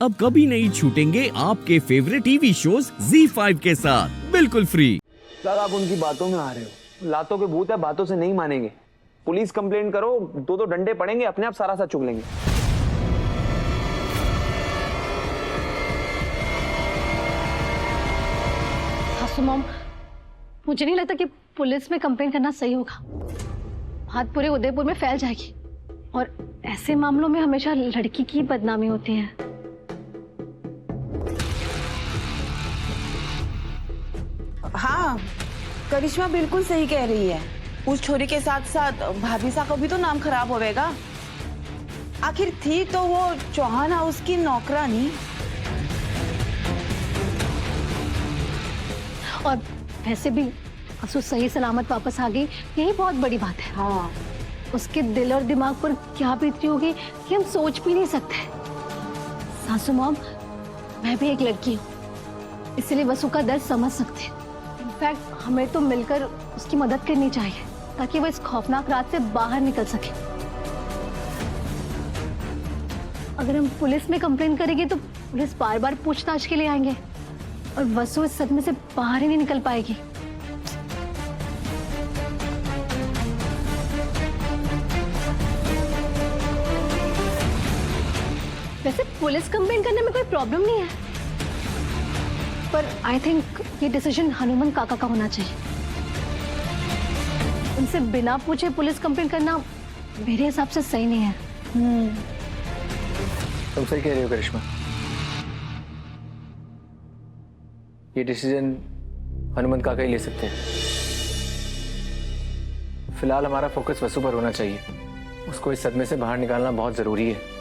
अब कभी नहीं छूटेंगे आपके फेवरेट टीवी शोज ZEE5 के साथ बिल्कुल फ्री। सर आप उनकी बातों में आ रहे हो, लातों के भूत है, बातों से नहीं मानेंगे। पुलिस कंप्लेंट करो, दो डंडे पड़ेंगे, अपने आप सारा चुग लेंगे। सासू मॉम, मुझे नहीं लगता कि पुलिस में कंप्लेंट करना सही होगा। बात पूरे उदयपुर में फैल जाएगी और ऐसे मामलों में हमेशा लड़की की बदनामी होती है। हाँ, करिश्मा बिल्कुल सही कह रही है। उस छोरी के साथ साथ भाभी सा का भी तो नाम खराब होवेगा। आखिर थी तो वो चौहान हाउस की नौकरानी। और वैसे भी असू सही सलामत वापस आ गई, यही बहुत बड़ी बात है। हाँ, उसके दिल और दिमाग पर क्या बीती होगी कि हम सोच भी नहीं सकते। सासू मॉम, मैं भी एक लड़की हूँ, इसलिए वसु का दर्द समझ सकते हैं। इनफैक्ट हमें तो मिलकर उसकी मदद करनी चाहिए ताकि वो इस खौफनाक रात से बाहर निकल सके। अगर हम पुलिस में कंप्लेन करेंगे तो पुलिस बार बार पूछताछ के लिए आएंगे और वसु इस सदमे से बाहर ही नहीं निकल पाएगी। वैसे पुलिस कंप्लेन करने में कोई प्रॉब्लम नहीं है, पर आई थिंक ये डिसीजन हनुमान काका का होना चाहिए। उनसे बिना पूछे पुलिस कंप्लेन करना मेरे हिसाब से सही नहीं है। तुम सही कह रही हो करिश्मा, ये डिसीजन हनुमंत काका ही ले सकते हैं। फिलहाल हमारा फोकस वसु पर होना चाहिए। उसको इस सदमे से बाहर निकालना बहुत जरूरी है।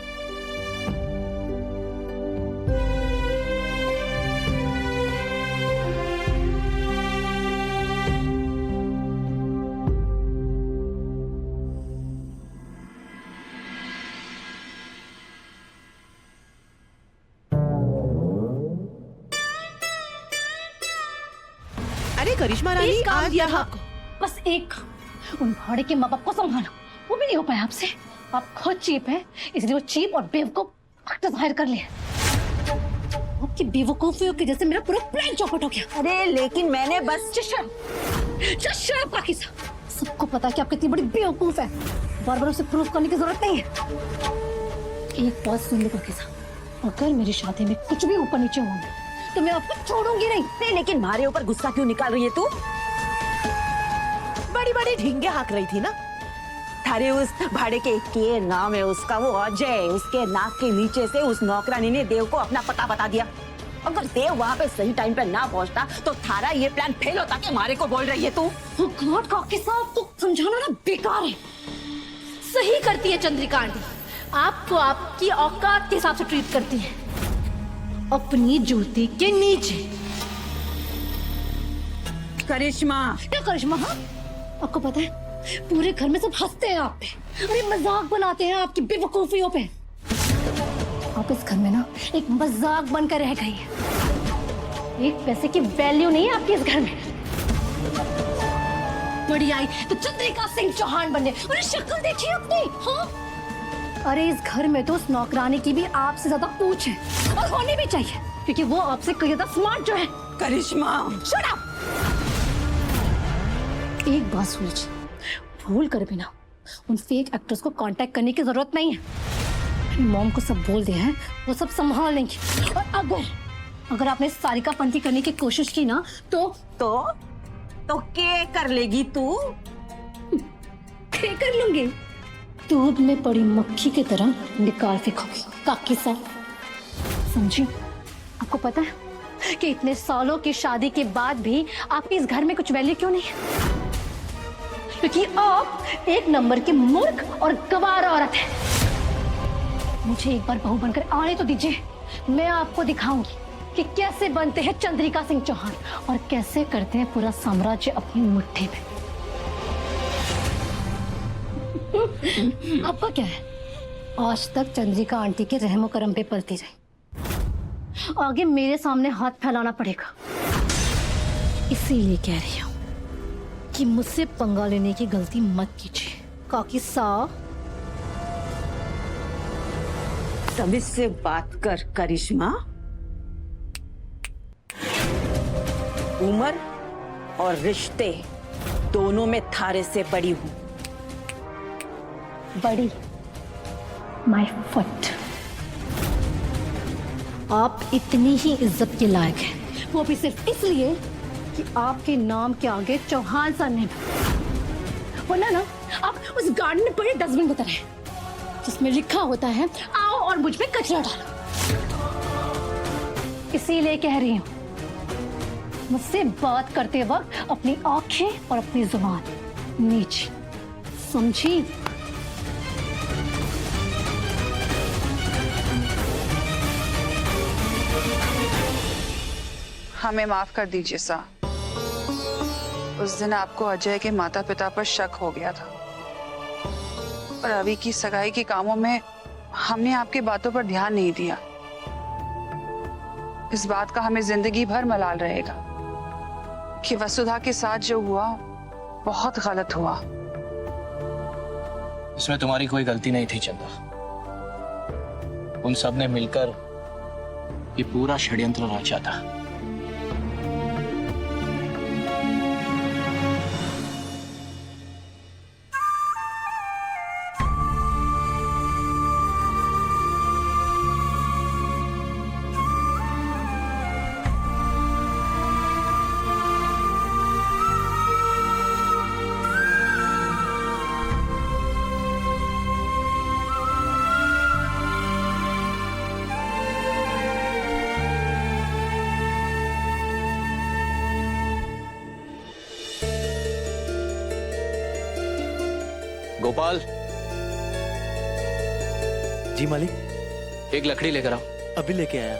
अरे करिश्मा रानी, एक काम आज किया था यहाँ आपको, बस एक। उन भाड़े के माँ बाप को संभालो, वो भी नहीं हो पाया आपसे। आप खुद चीप है, इसलिए वो चीप और बेवकूफ वक्त जाहिर कर लिया। आपकी बेवकूफियों की वजह से मेरा पूरा प्लान चौपट हो गया। अरे लेकिन मैंने बस शर्म बाकी सबको पता है कि आप कितनी बड़ी बेवकूफ है। बार बार उसे प्रूफ करने की जरूरत नहीं है। एक बात सुन लो बाकी, अगर मेरी शादी में कुछ भी ऊपर नीचे होंगे तो मैं आपको छोड़ूंगी नहीं। लेकिन हमारे ऊपर गुस्सा क्यों निकाल रही है तू? बड़ी बड़ी ढींगे हाँक रही थी ना। थारे उस भाड़े के नाम है उसका, वो अजय। उसके नाक के नीचे से उस नौकरानी ने देव को अपना पता बता दिया। अगर देव वहाँ पे सही टाइम पे ना पहुँचता तो थारा ये प्लान फेल होता। कि हमारे को बोल रही है तू? गॉड काकी साहब, तो समझाना ना बेकार है। सही करती है चंद्रिका आंटी, आपको आपकी औकात के हिसाब से ट्रीट करती है, अपनी जूती के नीचे। करिश्मा, क्या करिश्मा? हाँ, आपको पता है पूरे घर में सब हंसते हैं आप पे, अरे मजाक बनाते हैं आपकी बेवकूफियों पे। आप इस घर में ना एक मजाक बनकर रह गई है। एक पैसे की वैल्यू नहीं है आपकी इस घर में। बड़ी आई तो चंद्रिका सिंह चौहान बने। अरे शक्ल देखिए अपनी। हाँ, अरे इस घर में तो उस नौकरानी की भी आपसे ज्यादा पूछ है, और होनी भी चाहिए, क्योंकि वो आपसे कहीं ज्यादा स्मार्ट जो है। करिश्मा, शट अप! एक बात सोच, भूल कर भी ना उन फेक एक्टर्स को कांटेक्ट करने की जरूरत नहीं है। मॉम को सब बोल दिया है, वो सब संभाल लेंगे। और अगर आपने सारिका पंथी करने की कोशिश की ना तो क्या कर लेगी तू? क्या कर लूंगी? दूध में पड़ी मक्खी की तरह निकाल फेंकोगी काकी साहब, समझी? आपको पता है कि इतने सालों की शादी के बाद भी आपकी इस घर में कुछ वैल्यू क्यों नहीं है? क्योंकि आप एक नंबर की मूर्ख और गवार औरत है। मुझे एक बार बहू बनकर आने तो दीजिए, मैं आपको दिखाऊंगी कि कैसे बनते हैं चंद्रिका सिंह चौहान और कैसे करते हैं पूरा साम्राज्य अपनी मुट्ठी में। आपका क्या है? आज तक चंद्रिका आंटी के रहमो करम पे पलती रही, आगे मेरे सामने हाथ फैलाना पड़ेगा। इसीलिए कह रही हूँ कि मुझसे पंगा लेने की गलती मत कीजिए काकी साहब। तमीज से बात कर करिश्मा। उम्र और रिश्ते दोनों में थारे से बड़ी हूं। बड़ी माय फुट। आप इतनी ही इज्जत के लायक हैं, वो भी सिर्फ इसलिए कि आपके नाम के आगे चौहान सा नहीं, वरना ना आप उस गार्डन में पड़े डस्टबिन की तरह जिसमें लिखा होता है आओ और मुझ पे कचरा डालो। इसीलिए कह रही हूं, मुझसे बात करते वक्त अपनी आंखें और अपनी जुबान नीचे समझी। हमें माफ कर दीजिए सर। उस दिन आपको अजय के माता पिता पर शक हो गया था और रवि की सगाई के कामों में हमने आपकी बातों पर ध्यान नहीं दिया। इस बात का हमें जिंदगी भर मलाल रहेगा कि वसुधा के साथ जो हुआ बहुत गलत हुआ। इसमें तुम्हारी कोई गलती नहीं थी चंदा। उन सब ने मिलकर ये पूरा षड्यंत्र रचा था। गोपाल, जी मालिक। एक लकड़ी लेकर आओ। अभी लेके आया।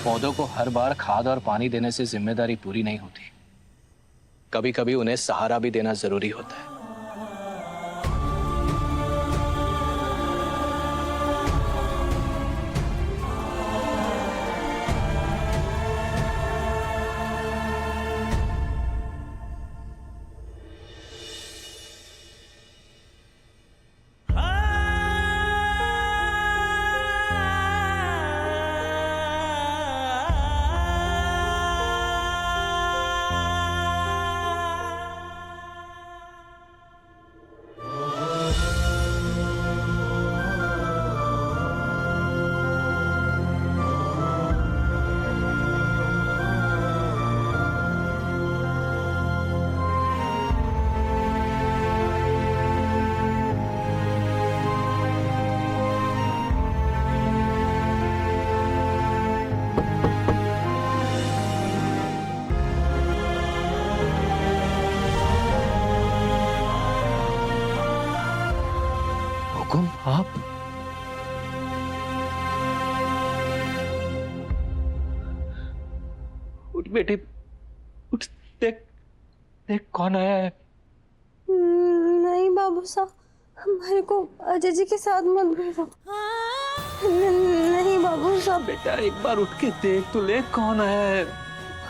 पौधों को हर बार खाद और पानी देने से जिम्मेदारी पूरी नहीं होती। कभी कभी उन्हें सहारा भी देना जरूरी होता है। हुकुम आप? उठ बेटी उठ, देख देख कौन आया है। नहीं बाबू साहब, हमारे को अजय जी के साथ मत भेजो। नहीं बाबू साहब। बेटा एक बार उठ के देख तो ले कौन आया है।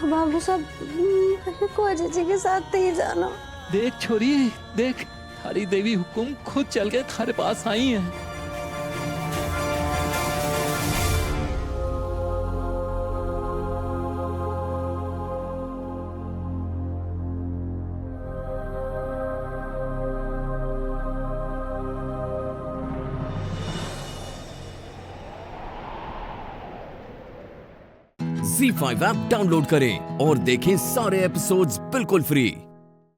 बाबू साहब, मेरे को अजय जी के साथ नहीं जाना। देख छोरी देख, थारी देवी हुकुम खुद चल के थारे पास आई है। Z5 ऐप डाउनलोड करें और देखें सारे एपिसोड्स बिल्कुल फ्री।